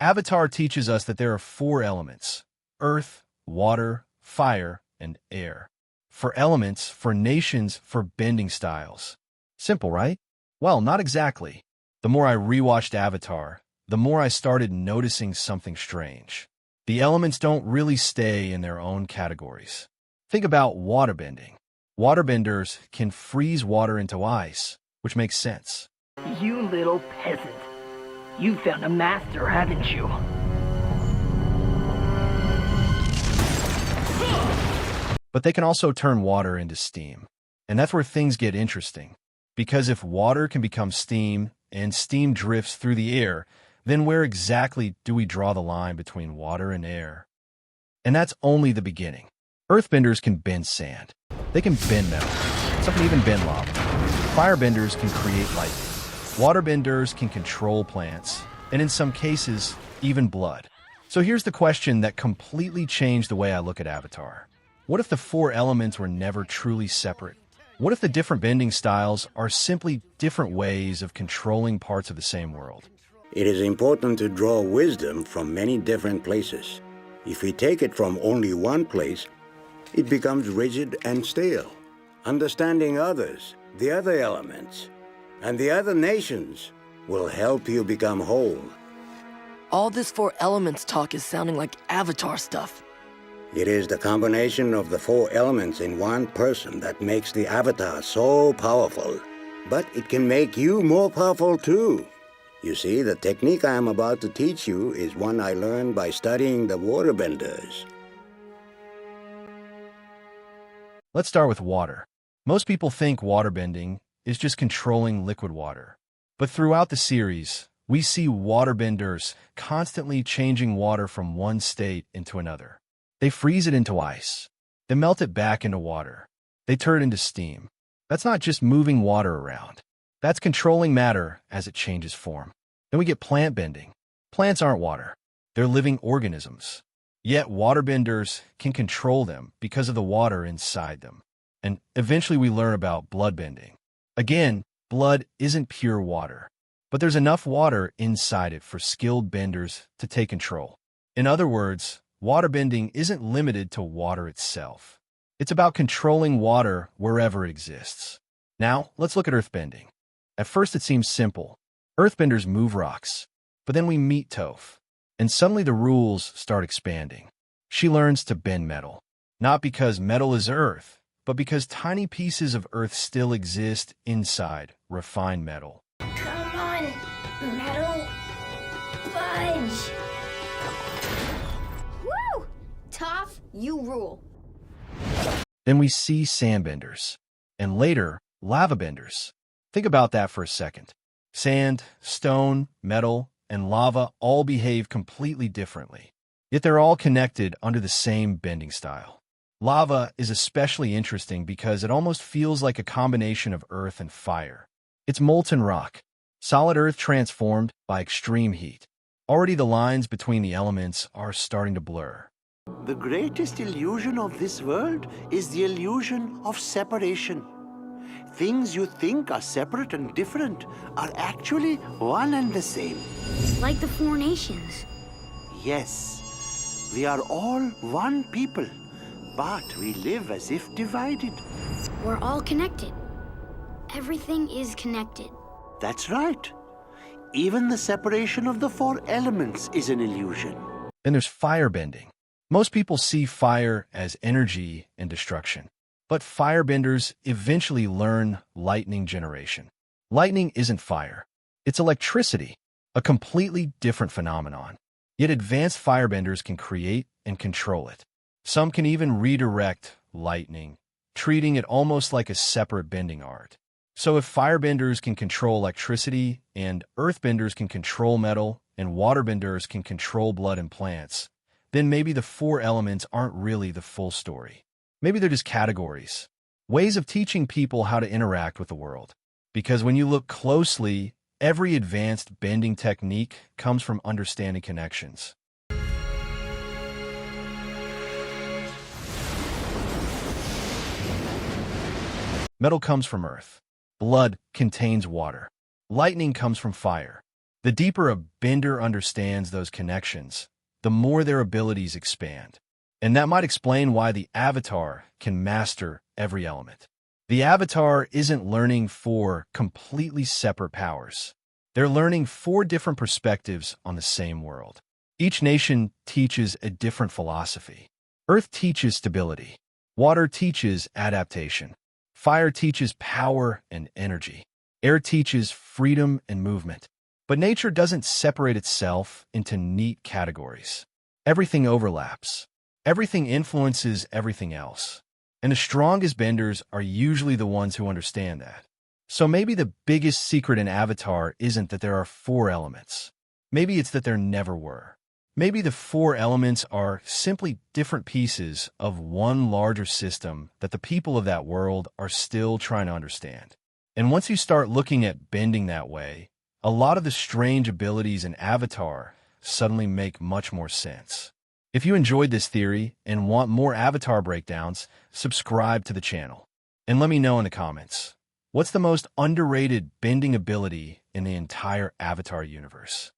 Avatar teaches us that there are four elements: earth, water, fire, and air. For elements, for nations, for bending styles. Simple, right? Well, not exactly. The more I rewatched Avatar, the more I started noticing something strange. The elements don't really stay in their own categories. Think about waterbending. Waterbenders can freeze water into ice, which makes sense. You little peasant. You found a master, haven't you? But they can also turn water into steam. And that's where things get interesting. Because if water can become steam, and steam drifts through the air, then where exactly do we draw the line between water and air? And that's only the beginning. Earthbenders can bend sand. They can bend metal. Some can even bend lava. Firebenders can create lightning. Waterbenders can control plants, and in some cases, even blood. So here's the question that completely changed the way I look at Avatar. What if the four elements were never truly separate? What if the different bending styles are simply different ways of controlling parts of the same world? It is important to draw wisdom from many different places. If we take it from only one place, it becomes rigid and stale. Understanding others, the other elements, and the other nations will help you become whole. All this four elements talk is sounding like Avatar stuff. It is the combination of the four elements in one person that makes the Avatar so powerful. But it can make you more powerful too. You see, the technique I am about to teach you is one I learned by studying the waterbenders. Let's start with water. Most people think waterbending is just controlling liquid water. But throughout the series, we see waterbenders constantly changing water from one state into another. They freeze it into ice. They melt it back into water. They turn it into steam. That's not just moving water around. That's controlling matter as it changes form. Then we get plant bending. Plants aren't water. They're living organisms. Yet waterbenders can control them because of the water inside them. And eventually we learn about bloodbending. Again, blood isn't pure water, but there's enough water inside it for skilled benders to take control. In other words, waterbending isn't limited to water itself. It's about controlling water wherever it exists. Now, let's look at earthbending. At first it seems simple. Earthbenders move rocks, but then we meet Toph, and suddenly the rules start expanding. She learns to bend metal, not because metal is earth, but because tiny pieces of earth still exist inside refined metal. Come on, metal fudge! Woo! Toph, you rule. Then we see sandbenders, and later, lavabenders. Think about that for a second. Sand, stone, metal, and lava all behave completely differently, yet they're all connected under the same bending style. Lava is especially interesting because it almost feels like a combination of earth and fire. It's molten rock, solid earth transformed by extreme heat. Already the lines between the elements are starting to blur. The greatest illusion of this world is the illusion of separation. Things you think are separate and different are actually one and the same. Like the four nations. Yes, we are all one people, but we live as if divided. We're all connected. Everything is connected. That's right. Even the separation of the four elements is an illusion. Then there's firebending. Most people see fire as energy and destruction. But firebenders eventually learn lightning generation. Lightning isn't fire. It's electricity, a completely different phenomenon. Yet advanced firebenders can create and control it. Some can even redirect lightning, treating it almost like a separate bending art. So if firebenders can control electricity, and earthbenders can control metal, and waterbenders can control blood and plants, then maybe the four elements aren't really the full story. Maybe they're just categories, ways of teaching people how to interact with the world. Because when you look closely, every advanced bending technique comes from understanding connections. Metal comes from earth. Blood contains water. Lightning comes from fire. The deeper a bender understands those connections, the more their abilities expand. And that might explain why the Avatar can master every element. The Avatar isn't learning 4 completely separate powers. They're learning 4 different perspectives on the same world. Each nation teaches a different philosophy. Earth teaches stability. Water teaches adaptation. Fire teaches power and energy. Air teaches freedom and movement. But nature doesn't separate itself into neat categories. Everything overlaps. Everything influences everything else. And the strongest benders are usually the ones who understand that. So maybe the biggest secret in Avatar isn't that there are 4 elements. Maybe it's that there never were. Maybe the 4 elements are simply different pieces of one larger system that the people of that world are still trying to understand. And once you start looking at bending that way, a lot of the strange abilities in Avatar suddenly make much more sense. If you enjoyed this theory and want more Avatar breakdowns, subscribe to the channel. And let me know in the comments, what's the most underrated bending ability in the entire Avatar universe?